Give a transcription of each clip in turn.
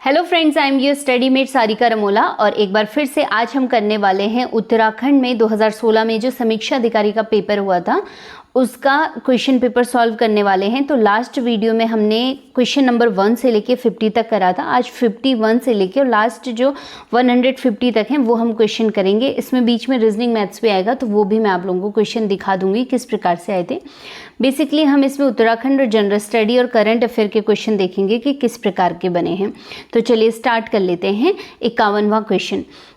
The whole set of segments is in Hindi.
Hello friends, I am your study mate Sarika Ramola और एक बार फिर से आज हम करने वाले हैं उत्तराखंड में 2016 में जो समीक्षा अधिकारी का पेपर हुआ था उसका क्वेश्चन पेपर सॉल्व करने वाले हैं। तो लास्ट वीडियो में हमने क्वेश्चन नंबर 1 से लेके 50 तक करा था। आज 51 से लेके और लास्ट जो 150 तक हैं वो हम क्वेश्चन करेंगे। इसमें बीच में रीजनिंग मैथ्स भी आएगा, तो वो भी मैं आप लोगों को क्वेश्चन दिखा दूंगी किस प्रकार से आए थे। बेसिकली हम इसमें उत्तराखंड और जनरल स्टडी और करंट अफेयर के क्वेश्चन देखेंगे कि किस प्रकार के बने हैं। तो चलिए स्टार्ट कर लेते हैं। 51वां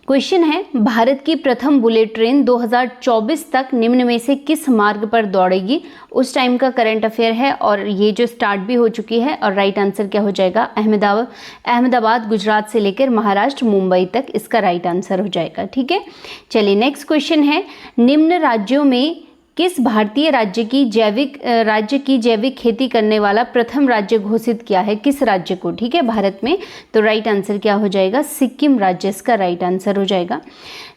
क्वेश्चन है, भारत की प्रथम बुलेट ट्रेन 2024 तक निम्न में से किस मार्ग पर दौड़ेगी। उस टाइम का करंट अफेयर है और ये जो स्टार्ट भी हो चुकी है। और राइट आंसर क्या हो जाएगा, अहमदाबाद गुजरात से लेकर महाराष्ट्र मुंबई तक इसका राइट आंसर हो जाएगा। ठीक है, चलिए नेक्स्ट क्वेश्चन है, निम्न राज्यों में किस भारतीय राज्य की जैविक खेती करने वाला प्रथम राज्य घोषित किया है, किस राज्य को। ठीक है, भारत में। तो राइट आंसर क्या हो जाएगा, सिक्किम राज्य इसका राइट आंसर हो जाएगा।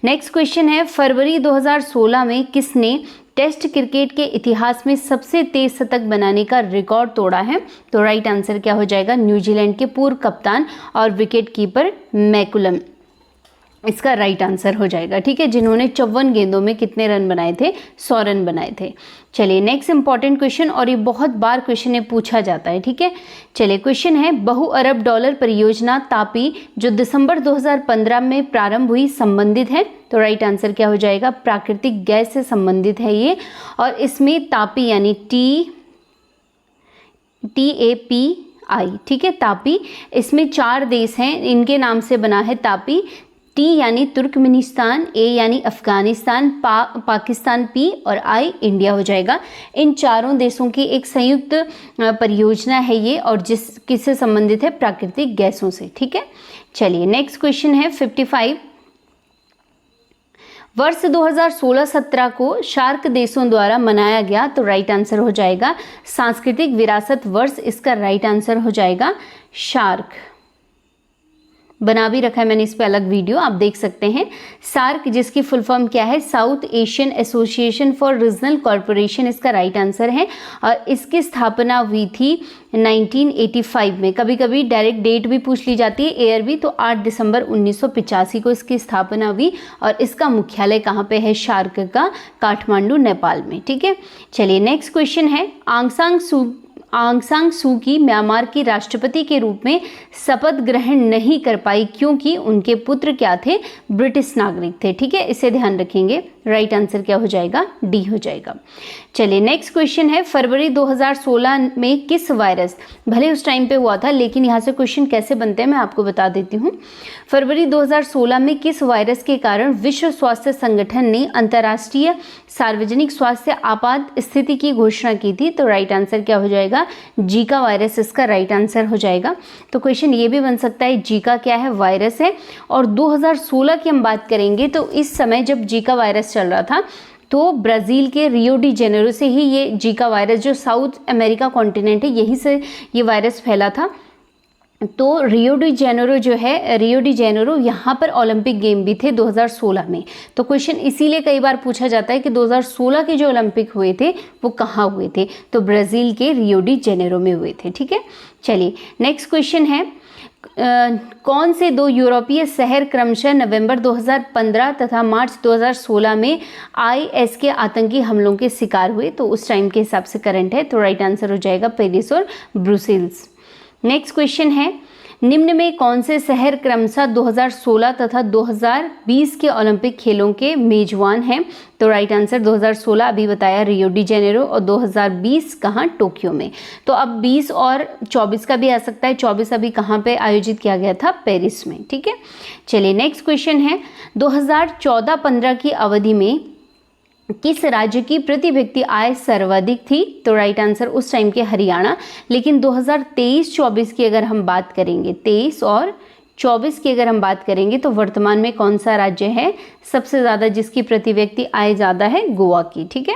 नेक्स्ट क्वेश्चन है, फरवरी 2016 में किसने टेस्ट क्रिकेट के इतिहास में सबसे तेज शतक बनाने का रिकॉर्ड तोड़ा है। तो राइट आंसर क्या हो जाएगा, न्यूजीलैंड के पूर्व कप्तान और विकेट कीपर मैकुलम इसका राइट आंसर हो जाएगा। ठीक है, जिन्होंने 54 गेंदों में कितने रन बनाए थे, 100 रन बनाए थे। चलिए नेक्स्ट इंपॉर्टेंट क्वेश्चन, और ये बहुत बार क्वेश्चन में पूछा जाता है। ठीक है, चलिए क्वेश्चन है, बहु अरब डॉलर परियोजना तापी जो दिसंबर 2015 में प्रारंभ हुई संबंधित है। तो राइट आंसर क्या हो जाएगा, प्राकृतिक गैस से संबंधित है ये। और इसमें तापी यानी TAPI, ठीक है, तापी, इसमें 4 देश हैं, इनके नाम से बना है तापी। T यानी तुर्कमेनिस्तान, A यानी अफगानिस्तान, पाकिस्तान P और I इंडिया हो जाएगा। इन चारों देशों की एक संयुक्त परियोजना है ये, और किससे संबंधित है, प्राकृतिक गैसों से। ठीक है, चलिए नेक्स्ट क्वेश्चन है 55, वर्ष 2016-17 को शार्क देशों द्वारा मनाया गया। तो राइट आंसर हो जाएगा सांस्कृतिक विरासत वर्ष, इसका राइट आंसर हो जाएगा शार्क। बना भी रखा है मैंने इस पे अलग वीडियो, आप देख सकते हैं। सार्क जिसकी फुल फॉर्म क्या है, south Asian association for regional corporation, इसका राइट आंसर है। और इसकी स्थापना हुई थी 1985 में। कभी कभी डायरेक्ट डेट भी पूछ ली जाती है, ईयर भी। तो 8 दिसंबर 1985 को इसकी स्थापना हुई। और इसका मुख्यालय कहाँ पे है, शार्क का काठमांडू नेपाल में। ठीक है, चलिए नेक्स्ट क्वेश्चन है, आंग सान सू की म्यांमार की राष्ट्रपति के रूप में शपथ ग्रहण नहीं कर पाई क्योंकि उनके पुत्र क्या थे, ब्रिटिश नागरिक थे। ठीक है, इसे ध्यान रखेंगे। राइट आंसर क्या हो जाएगा, डी हो जाएगा। चलिए नेक्स्ट क्वेश्चन है, फरवरी 2016 में किस वायरस, भले उस टाइम पे हुआ था लेकिन यहाँ से क्वेश्चन कैसे बनते हैं मैं आपको बता देती हूँ। फरवरी 2016 में किस वायरस के कारण विश्व स्वास्थ्य संगठन ने अंतर्राष्ट्रीय सार्वजनिक स्वास्थ्य आपात स्थिति की घोषणा की थी। तो राइट आंसर क्या हो जाएगा, जीका वायरस इसका राइट आंसर हो जाएगा। तो क्वेश्चन ये भी बन सकता है, जीका क्या है, वायरस है। और 2016 की हम बात करेंगे तो इस समय जब जीका वायरस चल रहा था तो ब्राज़ील के रियो डी जेनेरो से ही ये जीका वायरस, जो साउथ अमेरिका कॉन्टिनेंट है, यहीं से ये वायरस फैला था। तो रियो डी जेनेरो यहाँ पर ओलंपिक गेम भी थे 2016 में। तो क्वेश्चन इसीलिए कई बार पूछा जाता है कि 2016 के जो ओलंपिक हुए थे वो कहाँ हुए थे। तो ब्राज़ील के रियो डी जेनेरो में हुए थे। ठीक है, चलिए नेक्स्ट क्वेश्चन है, कौन से 2 यूरोपीय शहर क्रमशः नवंबर 2015 तथा मार्च 2016 में IS के आतंकी हमलों के शिकार हुए। तो उस टाइम के हिसाब से करंट है। तो राइट आंसर हो जाएगा पेरिस और ब्रुसेल्स। नेक्स्ट क्वेश्चन है, निम्न में कौन से शहर क्रमशः 2016 तथा 2020 के ओलंपिक खेलों के मेजबान हैं। तो राइट आंसर 2016 अभी बताया रियो डी जेनेरो, और 2020 कहाँ, टोक्यो में। तो अब 20 और 24 का भी आ सकता है। 24 अभी कहाँ पे आयोजित किया गया था, पेरिस में। ठीक है, चलिए नेक्स्ट क्वेश्चन है, 2014-15 की अवधि में किस राज्य की प्रति व्यक्ति आय सर्वाधिक थी। तो राइट आंसर उस टाइम के हरियाणा। लेकिन 2023-24 की अगर हम बात करेंगे, 23 और 24 की अगर हम बात करेंगे तो वर्तमान में कौन सा राज्य है सबसे ज़्यादा जिसकी प्रति व्यक्ति आय ज़्यादा है, गोवा की। ठीक है,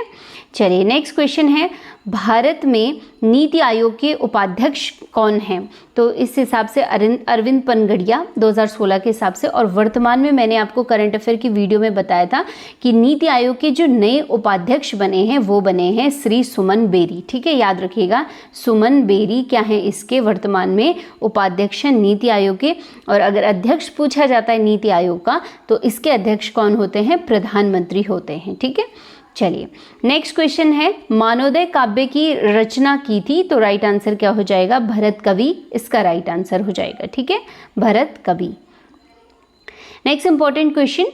चलिए नेक्स्ट क्वेश्चन है, भारत में नीति आयोग के उपाध्यक्ष कौन हैं? तो इस हिसाब से अरविंद पनगड़िया 2016 के हिसाब से, और वर्तमान में मैंने आपको करंट अफेयर की वीडियो में बताया था कि नीति आयोग के जो नए उपाध्यक्ष बने हैं वो बने हैं श्री सुमन बेरी। ठीक है, याद रखिएगा, सुमन बेरी क्या है इसके वर्तमान में उपाध्यक्ष हैं नीति आयोग के। और अगर अध्यक्ष पूछा जाता है नीति आयोग का तो इसके अध्यक्ष कौन होते हैं? प्रधानमंत्री होते हैं। ठीक है, चलिए नेक्स्ट क्वेश्चन है, मानवोदय काव्य की रचना की थी? तो राइट आंसर क्या हो जाएगा? भरत कवि इसका राइट आंसर हो जाएगा। ठीक है, भरत कवि। नेक्स्ट इंपॉर्टेंट क्वेश्चन,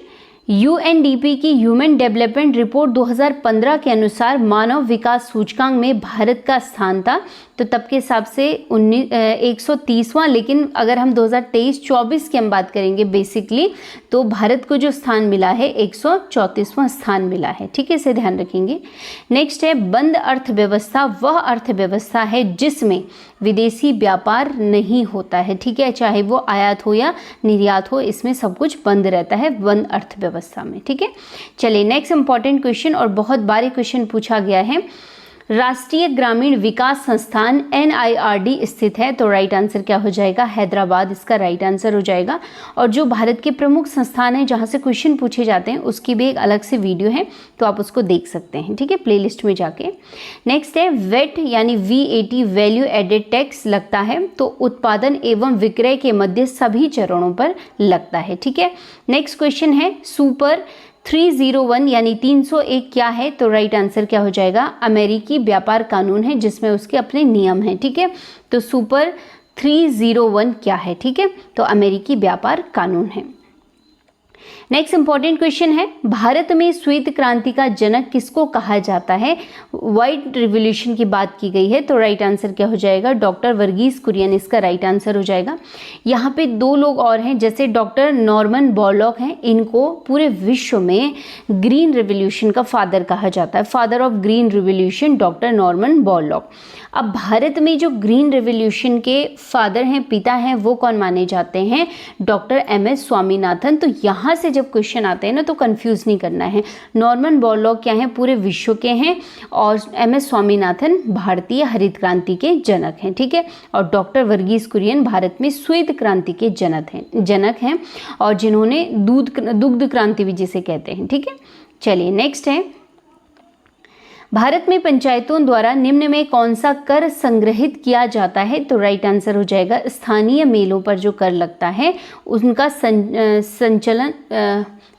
यूएनडीपी की ह्यूमन डेवलपमेंट रिपोर्ट 2015 के अनुसार मानव विकास सूचकांक में भारत का स्थान था, तो तब के हिसाब से 130वां, लेकिन अगर हम 2023-24 की हम बात करेंगे बेसिकली तो भारत को जो स्थान मिला है 134वां स्थान मिला है। ठीक है, इसे ध्यान रखेंगे। नेक्स्ट है, बंद अर्थव्यवस्था वह अर्थव्यवस्था है जिसमें विदेशी व्यापार नहीं होता है। ठीक है, चाहे वो आयात हो या निर्यात हो, इसमें सब कुछ बंद रहता है बंद अर्थव्यवस्था में। ठीक है, चलिए नेक्स्ट इंपॉर्टेंट क्वेश्चन, और बहुत बारी क्वेश्चन पूछा गया है, राष्ट्रीय ग्रामीण विकास संस्थान NIRD स्थित है? तो राइट आंसर क्या हो जाएगा? हैदराबाद इसका राइट आंसर हो जाएगा। और जो भारत के प्रमुख संस्थान हैं जहाँ से क्वेश्चन पूछे जाते हैं उसकी भी एक अलग से वीडियो है, तो आप उसको देख सकते हैं। ठीक है, प्लेलिस्ट में जाके। नेक्स्ट है, वेट यानी VAT वैल्यू एडेड टैक्स लगता है, तो उत्पादन एवं विक्रय के मध्य सभी चरणों पर लगता है। ठीक है, नेक्स्ट क्वेश्चन है, सुपर 301 यानी 301 क्या है? तो राइट आंसर क्या हो जाएगा? अमेरिकी व्यापार कानून है जिसमें उसके अपने नियम हैं। ठीक है, तो सुपर 301 क्या है? ठीक है, तो अमेरिकी व्यापार कानून है। नेक्स्ट इंपॉर्टेंट क्वेश्चन है, भारत में श्वेत क्रांति का जनक किसको कहा जाता है? व्हाइट रिवॉल्यूशन की बात की गई है, तो राइट आंसर क्या हो जाएगा? डॉक्टर वर्गीस कुरियन इसका राइट आंसर हो जाएगा। यहाँ पे दो लोग और हैं, जैसे डॉक्टर नॉर्मन बोरलॉग हैं, इनको पूरे विश्व में ग्रीन रिवॉल्यूशन का फादर कहा जाता है, father of green revolution doctor Norman Borlaug. अब भारत में जो ग्रीन रिवॉल्यूशन के फादर हैं, पिता हैं, वो कौन माने जाते हैं? Doctor MS Swaminathan. तो यहाँ से जब क्वेश्चन आते हैं ना तो कंफ्यूज नहीं करना है, नॉर्मन बोरलॉग क्या हैं? पूरे विश्व के हैं, और MS स्वामीनाथन भारतीय हरित क्रांति के जनक हैं। ठीक है, और डॉक्टर वर्गीस कुरियन भारत में श्वेत क्रांति के जनक हैं और जिन्होंने दुग्ध क्रांति भी जिसे कहते हैं। ठीक है, चलिए नेक्स्ट है, भारत में पंचायतों द्वारा निम्न में कौन सा कर संग्रहित किया जाता है? तो राइट आंसर हो जाएगा स्थानीय मेलों पर जो कर लगता है उनका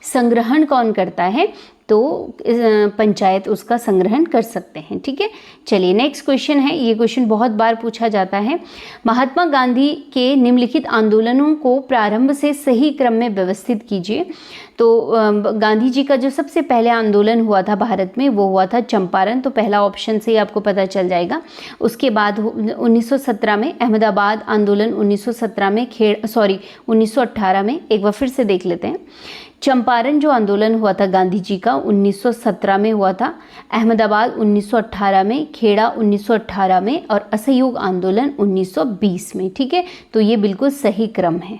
संग्रहण कौन करता है? तो पंचायत उसका संग्रहण कर सकते हैं। ठीक है, चलिए नेक्स्ट क्वेश्चन है, ये क्वेश्चन बहुत बार पूछा जाता है, महात्मा गांधी के निम्नलिखित आंदोलनों को प्रारंभ से सही क्रम में व्यवस्थित कीजिए। तो गांधी जी का जो सबसे पहले आंदोलन हुआ था भारत में वो हुआ था चंपारण, तो पहला ऑप्शन से ही आपको पता चल जाएगा। उसके बाद 1917 में अहमदाबाद आंदोलन, 1917 में 1918 में, एक बार फिर से देख लेते हैं, चंपारण जो आंदोलन हुआ था गांधी जी का 1917 में हुआ था, अहमदाबाद 1918 में, खेड़ा 1918 में, और असहयोग आंदोलन 1920 में। ठीक है, तो ये बिल्कुल सही क्रम है।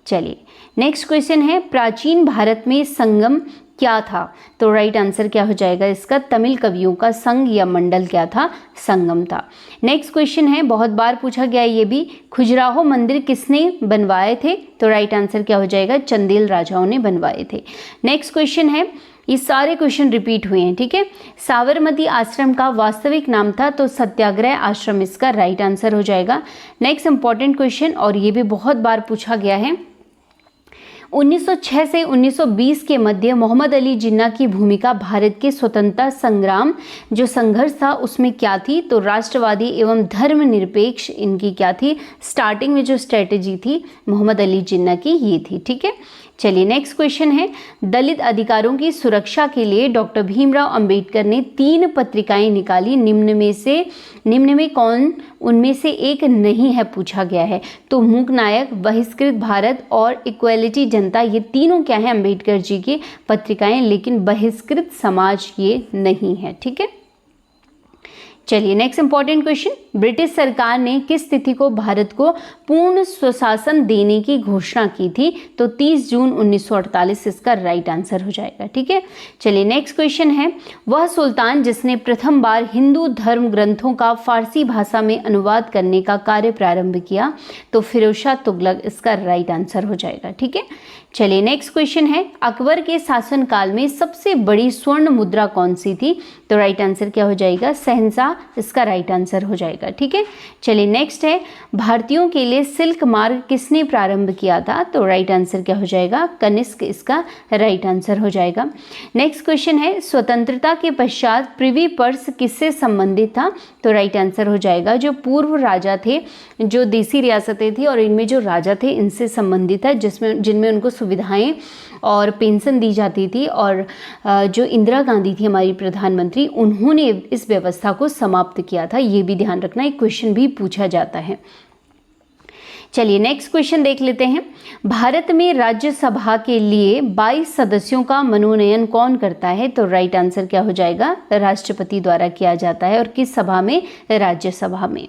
चलिए नेक्स्ट क्वेश्चन है, प्राचीन भारत में संगम क्या था? तो राइट आंसर क्या हो जाएगा इसका? तमिल कवियों का संघ या मंडल क्या था? संगम था। नेक्स्ट क्वेश्चन है, बहुत बार पूछा गया ये भी, खजुराहो मंदिर किसने बनवाए थे? तो राइट आंसर क्या हो जाएगा? चंदेल राजाओं ने बनवाए थे। नेक्स्ट क्वेश्चन है, ये सारे क्वेश्चन रिपीट हुए हैं। ठीक है, साबरमती आश्रम का वास्तविक नाम था? तो सत्याग्रह आश्रम इसका राइट आंसर हो जाएगा। नेक्स्ट इंपॉर्टेंट क्वेश्चन, और ये भी बहुत बार पूछा गया है, 1906 से 1920 के मध्य मोहम्मद अली जिन्ना की भूमिका भारत के स्वतंत्रता संग्राम जो संघर्ष था उसमें क्या थी? तो राष्ट्रवादी एवं धर्मनिरपेक्ष इनकी क्या थी? स्टार्टिंग में जो स्ट्रेटेजी थी मोहम्मद अली जिन्ना की ये थी। ठीक है, चलिए नेक्स्ट क्वेश्चन है, दलित अधिकारों की सुरक्षा के लिए डॉक्टर भीमराव अंबेडकर ने 3 पत्रिकाएं निकाली, निम्न में कौन उनमें से एक नहीं है पूछा गया है? तो मूक नायक, बहिष्कृत भारत और इक्वालिटी जनता, ये तीनों क्या है? अंबेडकर जी की पत्रिकाएं, लेकिन बहिष्कृत समाज ये नहीं है। ठीक है, चलिए नेक्स्ट इंपॉर्टेंट क्वेश्चन, ब्रिटिश सरकार ने किस तिथि को भारत को पूर्ण स्वशासन देने की घोषणा की थी? तो 30 जून 1948 इसका राइट आंसर हो जाएगा। ठीक है, चलिए नेक्स्ट क्वेश्चन है, वह सुल्तान जिसने प्रथम बार हिंदू धर्म ग्रंथों का फारसी भाषा में अनुवाद करने का कार्य प्रारंभ किया? तो फिरोजशाह तुगलक इसका राइट आंसर हो जाएगा। ठीक है, चलिए नेक्स्ट क्वेश्चन है, अकबर के शासनकाल में सबसे बड़ी स्वर्ण मुद्रा कौन सी थी? तो राइट आंसर क्या हो जाएगा? शहंशाह इसका राइट आंसर हो जाएगा। ठीक है, चलिए नेक्स्ट है, भारतीयों के लिए सिल्क मार्ग किसने प्रारंभ किया था? तो राइट आंसर क्या हो जाएगा? कनिष्क इसका राइट आंसर हो जाएगा। नेक्स्ट क्वेश्चन है, स्वतंत्रता के पश्चात प्रिवी पर्स किससे संबंधित था? तो राइट आंसर हो जाएगा जो पूर्व राजा थे, जो देसी रियासतें थी और इनमें जो राजा थे इनसे संबंधित है, जिनमें उनको सुविधाएं और पेंशन दी जाती थी। और जो इंदिरा गांधी थी हमारी प्रधानमंत्री, उन्होंने इस व्यवस्था को समाप्त किया था। ये भी ध्यान रखना, एक क्वेश्चन भी पूछा जाता है। चलिए नेक्स्ट क्वेश्चन देख लेते हैं, भारत में राज्यसभा के लिए 22 सदस्यों का मनोनयन कौन करता है? तो राइट आंसर क्या हो जाएगा? राष्ट्रपति द्वारा किया जाता है। और किस सभा में? राज्यसभा में।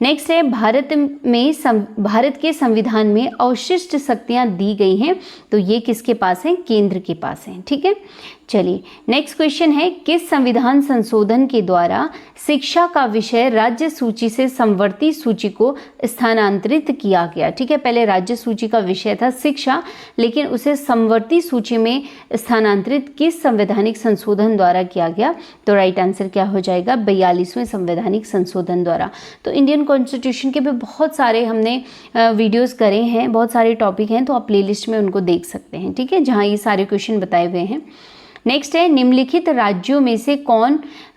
नेक्स्ट है, भारत के संविधान में अवशिष्ट शक्तियां दी गई हैं, तो ये किसके पास है? केंद्र के पास है। ठीक है, चलिए नेक्स्ट क्वेश्चन है, किस संविधान संशोधन के द्वारा शिक्षा का विषय राज्य सूची से समवर्ती सूची को स्थानांतरित किया गया? ठीक है, पहले राज्य सूची का विषय था शिक्षा, लेकिन उसे समवर्ती सूची में स्थानांतरित किस संवैधानिक संशोधन द्वारा किया गया? तो राइट आंसर क्या हो जाएगा? 42वें संवैधानिक संशोधन द्वारा। तो इंडियन कॉन्स्टिट्यूशन के भी बहुत सारे हमने वीडियोस करे हैं, बहुत सारे टॉपिक हैं, तो आप प्लेलिस्ट में उनको देख सकते हैं। ठीक है, जहाँ ये सारे क्वेश्चन बताए हुए हैं। नेक्स्ट है, निम्नलिखित राज्यों में से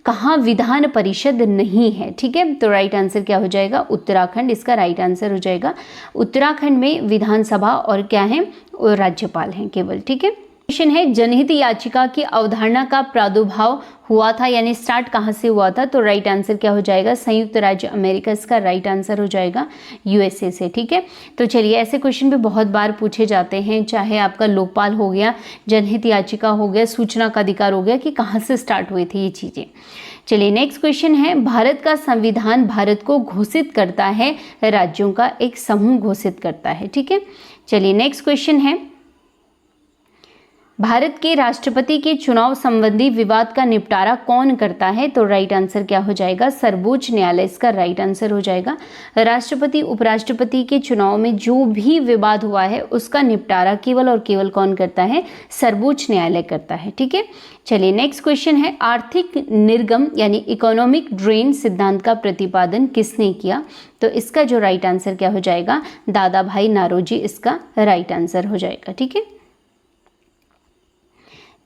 कहाँ विधान परिषद नहीं है? ठीक है, तो राइट आंसर क्या हो जाएगा? उत्तराखंड इसका राइट आंसर हो जाएगा। उत्तराखंड में विधानसभा और क्या है? राज्यपाल हैं केवल। ठीक है, क्वेश्चन है, जनहित याचिका की अवधारणा का प्रादुर्भाव हुआ था, यानी स्टार्ट कहाँ से हुआ था? तो राइट आंसर क्या हो जाएगा? संयुक्त राज्य अमेरिका इसका राइट आंसर हो जाएगा, यूएसए से। ठीक है, तो चलिए ऐसे क्वेश्चन भी बहुत बार पूछे जाते हैं, चाहे आपका लोकपाल हो गया, जनहित याचिका हो गया, सूचना का अधिकार हो गया, कि कहाँ से स्टार्ट हुई थी ये चीज़ें। चलिए नेक्स्ट क्वेश्चन है, भारत का संविधान भारत को घोषित करता है, राज्यों का एक समूह घोषित करता है। ठीक है, चलिए नेक्स्ट क्वेश्चन है, भारत के राष्ट्रपति के चुनाव संबंधी विवाद का निपटारा कौन करता है? तो राइट आंसर क्या हो जाएगा? सर्वोच्च न्यायालय इसका राइट आंसर हो जाएगा। राष्ट्रपति उपराष्ट्रपति के चुनाव में जो भी विवाद हुआ है उसका निपटारा केवल और केवल कौन करता है? सर्वोच्च न्यायालय करता है। ठीक है, चलिए नेक्स्ट क्वेश्चन है, आर्थिक निर्गम यानी इकोनॉमिक ड्रेन सिद्धांत का प्रतिपादन किसने किया? तो इसका जो राइट आंसर क्या हो जाएगा? दादा भाई नारोजी इसका राइट आंसर हो जाएगा। ठीक है,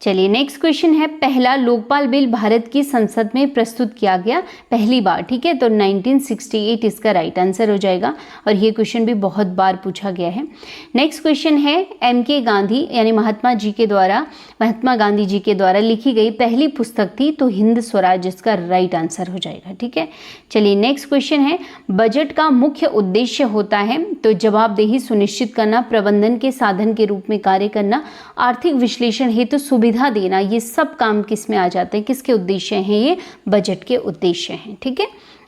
चलिए नेक्स्ट क्वेश्चन है, पहला लोकपाल बिल भारत की संसद में प्रस्तुत किया गया पहली बार? ठीक है, तो 1968 इसका राइट आंसर हो जाएगा। और ये क्वेश्चन भी बहुत बार पूछा गया है। नेक्स्ट क्वेश्चन है, MK गांधी यानी महात्मा गांधी जी के द्वारा लिखी गई पहली पुस्तक थी? तो हिंद स्वराज इसका राइट आंसर हो जाएगा। ठीक है, चलिए नेक्स्ट क्वेश्चन है, बजट का मुख्य उद्देश्य होता है? तो जवाबदेही सुनिश्चित करना, प्रबंधन के साधन के रूप में कार्य करना, आर्थिक विश्लेषण हेतु सुविधा देना, ये सब काम किस में आ जाते हैं? किसके उद्देश्य हैं? ये बजट के उद्देश्य हैं। ठीक है,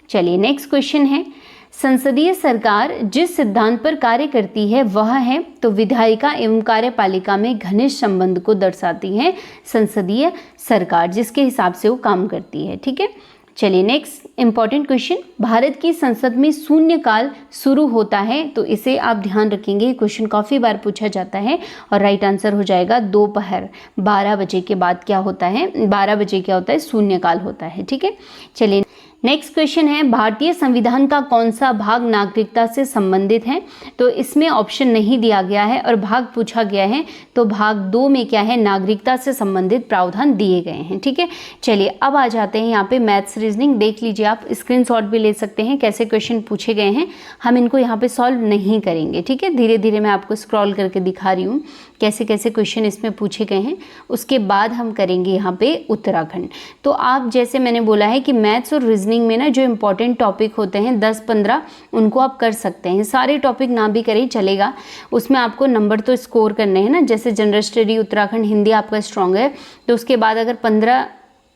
चलिए नेक्स्ट क्वेश्चन है, संसदीय सरकार जिस सिद्धांत पर कार्य करती है वह है? तो विधायिका एवं कार्यपालिका में घनिष्ठ संबंध को दर्शाती है संसदीय सरकार, जिसके हिसाब से वो काम करती है। ठीक है, चलिए नेक्स्ट इंपॉर्टेंट क्वेश्चन, भारत की संसद में शून्यकाल शुरू होता है? तो इसे आप ध्यान रखेंगे, क्वेश्चन काफ़ी बार पूछा जाता है। और राइट आंसर हो जाएगा दोपहर 12 बजे के बाद क्या होता है? 12 बजे क्या होता है? शून्यकाल होता है। ठीक है, चलिए नेक्स्ट क्वेश्चन है, भारतीय संविधान का कौन सा भाग नागरिकता से संबंधित है? तो इसमें ऑप्शन नहीं दिया गया है और भाग पूछा गया है, तो भाग 2 में क्या है? नागरिकता से संबंधित प्रावधान दिए गए हैं। ठीक है, चलिए अब आ जाते हैं यहाँ पे मैथ्स रीजनिंग। देख लीजिए, आप स्क्रीनशॉट भी ले सकते हैं कैसे क्वेश्चन पूछे गए हैं। हम इनको यहाँ पे सॉल्व नहीं करेंगे। ठीक है, धीरे धीरे मैं आपको स्क्रॉल करके दिखा रही हूँ कैसे कैसे क्वेश्चन इसमें पूछे गए हैं। उसके बाद हम करेंगे यहाँ पे उत्तराखंड। तो आप जैसे मैंने बोला है कि मैथ्स और रीजनिंग में ना जो इम्पोर्टेंट टॉपिक होते हैं 10-15 उनको आप कर सकते हैं। सारे टॉपिक ना भी करें चलेगा, उसमें आपको नंबर तो स्कोर करने हैं ना। जैसे जनरल स्टडी, उत्तराखंड, हिंदी आपका स्ट्रॉन्ग है, तो उसके बाद अगर 15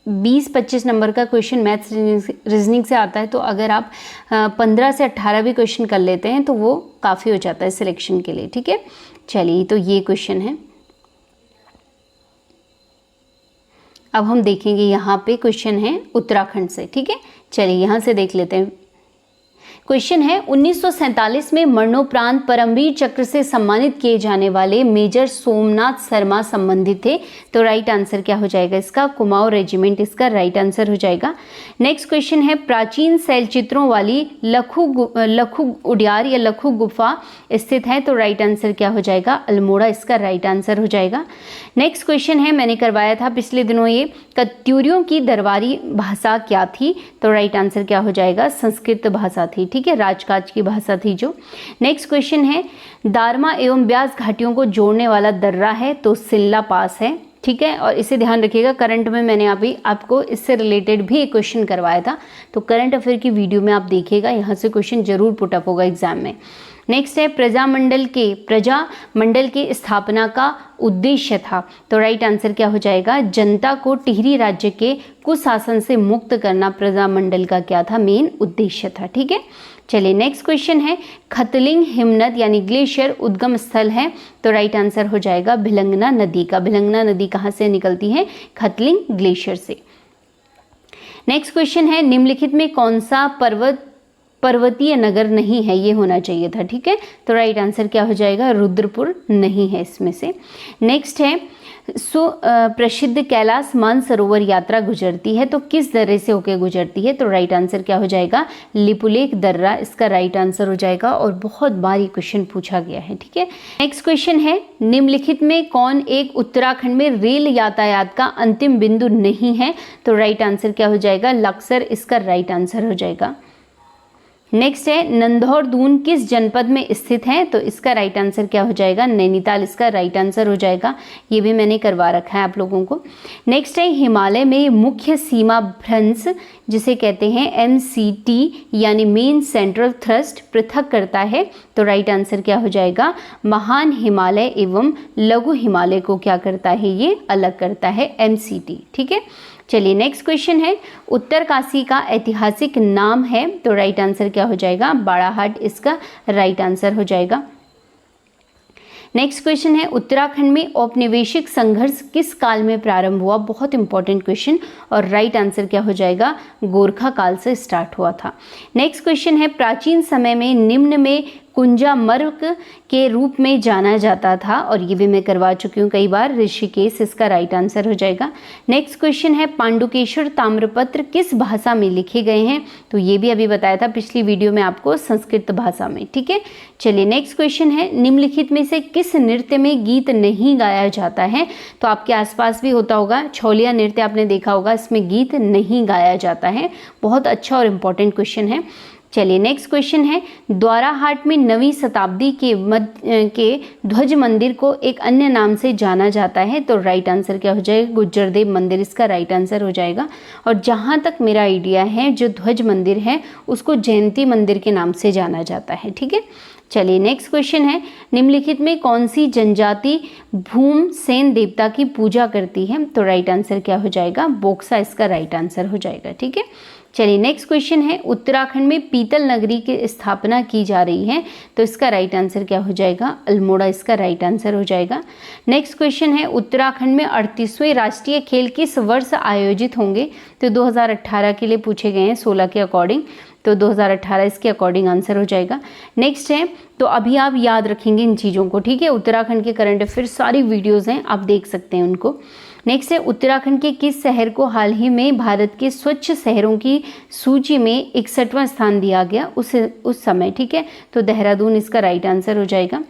20-25 नंबर का क्वेश्चन मैथ्स रीजनिंग से आता है, तो अगर आप 15 से 18 भी क्वेश्चन कर लेते हैं तो वो काफ़ी हो जाता है सिलेक्शन के लिए। ठीक है, चलिए तो ये क्वेश्चन है। अब हम देखेंगे यहाँ पे क्वेश्चन है उत्तराखंड से। ठीक है, चलिए यहाँ से देख लेते हैं। क्वेश्चन है 1947 में मरणोपरांत परमवीर चक्र से सम्मानित किए जाने वाले मेजर सोमनाथ शर्मा संबंधित थे, तो राइट आंसर क्या हो जाएगा इसका? कुमाऊं रेजिमेंट इसका राइट आंसर हो जाएगा। नेक्स्ट क्वेश्चन है प्राचीन शैल चित्रों वाली लखू उडियार या लखू गुफा स्थित है, तो राइट आंसर क्या हो जाएगा? अल्मोड़ा इसका राइट आंसर हो जाएगा। नेक्स्ट क्वेश्चन है, मैंने करवाया था पिछले दिनों ये, कत्यूरियों की दरबारी भाषा क्या थी, तो राइट आंसर क्या हो जाएगा? संस्कृत भाषा थी। ठीक है, राजकाज की भाषा थी जो। नेक्स्ट क्वेश्चन है दारमा एवं ब्यास घाटियों को जोड़ने वाला दर्रा है, तो सिल्ला पास है। ठीक है, और इसे ध्यान रखिएगा, करंट में मैंने अभी आपको इससे रिलेटेड भी एक क्वेश्चन करवाया था, तो करंट अफेयर की वीडियो में आप देखिएगा, यहाँ से क्वेश्चन जरूर पुटअप होगा एग्जाम में। नेक्स्ट है प्रजामंडल की स्थापना का उद्देश्य था, तो राइट आंसर क्या हो जाएगा? जनता को टिहरी राज्य के कुशासन से मुक्त करना प्रजामंडल का क्या था? मेन उद्देश्य था। ठीक है, चलिए नेक्स्ट क्वेश्चन है खतलिंग हिमनद यानी ग्लेशियर उद्गम स्थल है, तो राइट आंसर हो जाएगा भिलंगना नदी का। भिलंगना नदी कहाँ से निकलती है? खतलिंग ग्लेशियर से। नेक्स्ट क्वेश्चन है निम्नलिखित में कौन सा पर्वतीय नगर नहीं है? ये होना चाहिए था। ठीक है, तो राइट आंसर क्या हो जाएगा? रुद्रपुर नहीं है इसमें से। नेक्स्ट है प्रसिद्ध कैलाश मानसरोवर यात्रा गुजरती है, तो किस दर्रे से होकर गुजरती है, तो राइट आंसर क्या हो जाएगा? लिपुलेख दर्रा इसका राइट आंसर हो जाएगा, और बहुत बार ये क्वेश्चन पूछा गया है। ठीक है, नेक्स्ट क्वेश्चन है निम्नलिखित में कौन एक उत्तराखंड में रेल यातायात का अंतिम बिंदु नहीं है, तो राइट आंसर क्या हो जाएगा? लक्सर इसका राइट आंसर हो जाएगा। नेक्स्ट है नंधौर दून किस जनपद में स्थित है, तो इसका राइट आंसर क्या हो जाएगा? नैनीताल इसका राइट आंसर हो जाएगा। ये भी मैंने करवा रखा है आप लोगों को। नेक्स्ट है हिमालय में मुख्य सीमा भ्रंश जिसे कहते हैं MCT यानी मेन सेंट्रल थ्रस्ट पृथक करता है, तो राइट आंसर क्या हो जाएगा? महान हिमालय एवं लघु हिमालय को क्या करता है? ये अलग करता है MCT। ठीक है, चलिए नेक्स्ट क्वेश्चन है उत्तरकाशी का ऐतिहासिक नाम है, तो राइट आंसर क्या हो जाएगा? बाड़ाहाट इसका राइट आंसर हो जाएगा। नेक्स्ट क्वेश्चन है उत्तराखंड में औपनिवेशिक संघर्ष किस काल में प्रारंभ हुआ? बहुत इंपॉर्टेंट क्वेश्चन, और राइट आंसर क्या हो जाएगा? गोरखा काल से स्टार्ट हुआ था। नेक्स्ट क्वेश्चन है प्राचीन समय में निम्न में कुंजामर्ग के रूप में जाना जाता था, और ये भी मैं करवा चुकी हूँ कई बार, ऋषिकेश इसका राइट आंसर हो जाएगा। नेक्स्ट क्वेश्चन है पांडुकेश्वर ताम्रपत्र किस भाषा में लिखे गए हैं, तो ये भी अभी बताया था पिछली वीडियो में आपको, संस्कृत भाषा में। ठीक है, चलिए नेक्स्ट क्वेश्चन है निम्नलिखित में से किस नृत्य में गीत नहीं गाया जाता है, तो आपके आसपास भी होता होगा, छोलिया नृत्य आपने देखा होगा, इसमें गीत नहीं गाया जाता है। बहुत अच्छा और इम्पॉर्टेंट क्वेश्चन है। चलिए नेक्स्ट क्वेश्चन है द्वाराहाट में 9वीं शताब्दी के ध्वज मंदिर को एक अन्य नाम से जाना जाता है, तो राइट आंसर क्या हो जाएगा? गुज्जरदेव मंदिर इसका राइट आंसर हो जाएगा। और जहाँ तक मेरा आइडिया है जो ध्वज मंदिर है उसको जयंती मंदिर के नाम से जाना जाता है। ठीक है, चलिए नेक्स्ट क्वेश्चन है निम्नलिखित में कौन सी जनजाति भूमसेन देवता की पूजा करती है, तो राइट आंसर क्या हो जाएगा? बोक्सा इसका राइट आंसर हो जाएगा। ठीक है, चलिए नेक्स्ट क्वेश्चन है उत्तराखंड में पीतल नगरी की स्थापना की जा रही है, तो इसका राइट आंसर क्या हो जाएगा? अल्मोड़ा इसका राइट आंसर हो जाएगा। नेक्स्ट क्वेश्चन है उत्तराखंड में 38वें राष्ट्रीय खेल किस वर्ष आयोजित होंगे, तो 2018 के लिए पूछे गए हैं 16 के अकॉर्डिंग, तो 2018 इसके अकॉर्डिंग आंसर हो जाएगा। नेक्स्ट है, तो अभी आप याद रखेंगे इन चीज़ों को। ठीक है, उत्तराखंड के करंट अफेयर सारी वीडियोज़ हैं, आप देख सकते हैं उनको। नेक्स्ट है उत्तराखंड के किस शहर को हाल ही में भारत के स्वच्छ शहरों की सूची में 61वां स्थान दिया गया उस समय? ठीक है, तो देहरादून इसका राइट आंसर हो जाएगा।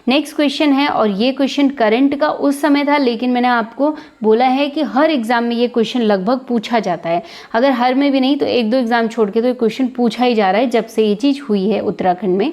नेक्स्ट क्वेश्चन है, और ये क्वेश्चन करंट का उस समय था, लेकिन मैंने आपको बोला है कि हर एग्जाम में ये क्वेश्चन लगभग पूछा जाता है, अगर हर में भी नहीं तो 1-2 एग्जाम छोड़ के तो ये क्वेश्चन पूछा ही जा रहा है जब से ये चीज़ हुई है उत्तराखंड में।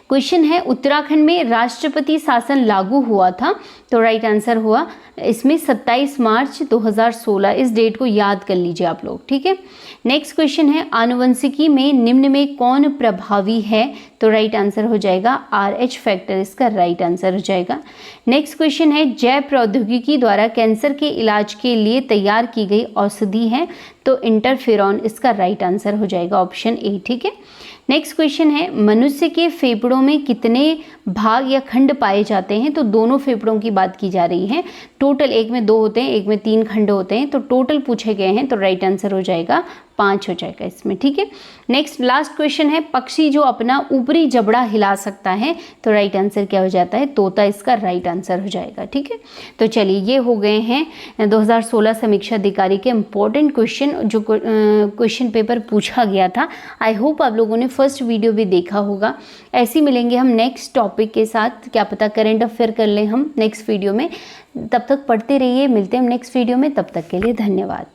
क्वेश्चन है उत्तराखंड में राष्ट्रपति शासन लागू हुआ था, तो राइट आंसर हुआ इसमें 27 मार्च 2016, इस डेट को याद कर लीजिए आप लोग। ठीक है, नेक्स्ट क्वेश्चन है आनुवंशिकी में निम्न में कौन प्रभावी है, तो राइट आंसर हो जाएगा RH फैक्टर इसका राइट आंसर हो जाएगा। नेक्स्ट क्वेश्चन है, जैव प्रौद्योगिकी द्वारा कैंसर के इलाज के लिए तैयार की गई औषधि है, तो इंटरफेरॉन इसका राइट आंसर हो जाएगा ऑप्शन ए। ठीक है। नेक्स्ट क्वेश्चन है, मनुष्य के फेफड़ों में कितने भाग या खंड पाए जाते हैं, तो दोनों फेफड़ों की बात की जा रही है। टोटल एक में 2 होते हैं, एक में 3 खंड होते हैं, तो टोटल पूछे गए हैं, तो राइट आंसर हो जाएगा 5 हो जाएगा इसमें। ठीक है। नेक्स्ट लास्ट क्वेश्चन है, पक्षी जो अपना ऊपरी जबड़ा हिला सकता है, तो राइट आंसर क्या हो जाता है, तोता इसका राइट आंसर हो जाएगा। ठीक है। तो चलिए ये हो गए हैं 2016 समीक्षा अधिकारी के इंपॉर्टेंट क्वेश्चन जो क्वेश्चन पेपर पूछा गया था। आई होप आप लोगों ने फर्स्ट वीडियो भी देखा होगा। ऐसे ही मिलेंगे हम नेक्स्ट टॉपिक के साथ, क्या पता करंट अफेयर कर लें हम नेक्स्ट वीडियो में। तब तक पढ़ते रहिए, मिलते हैं हम नेक्स्ट वीडियो में, तब तक के लिए धन्यवाद।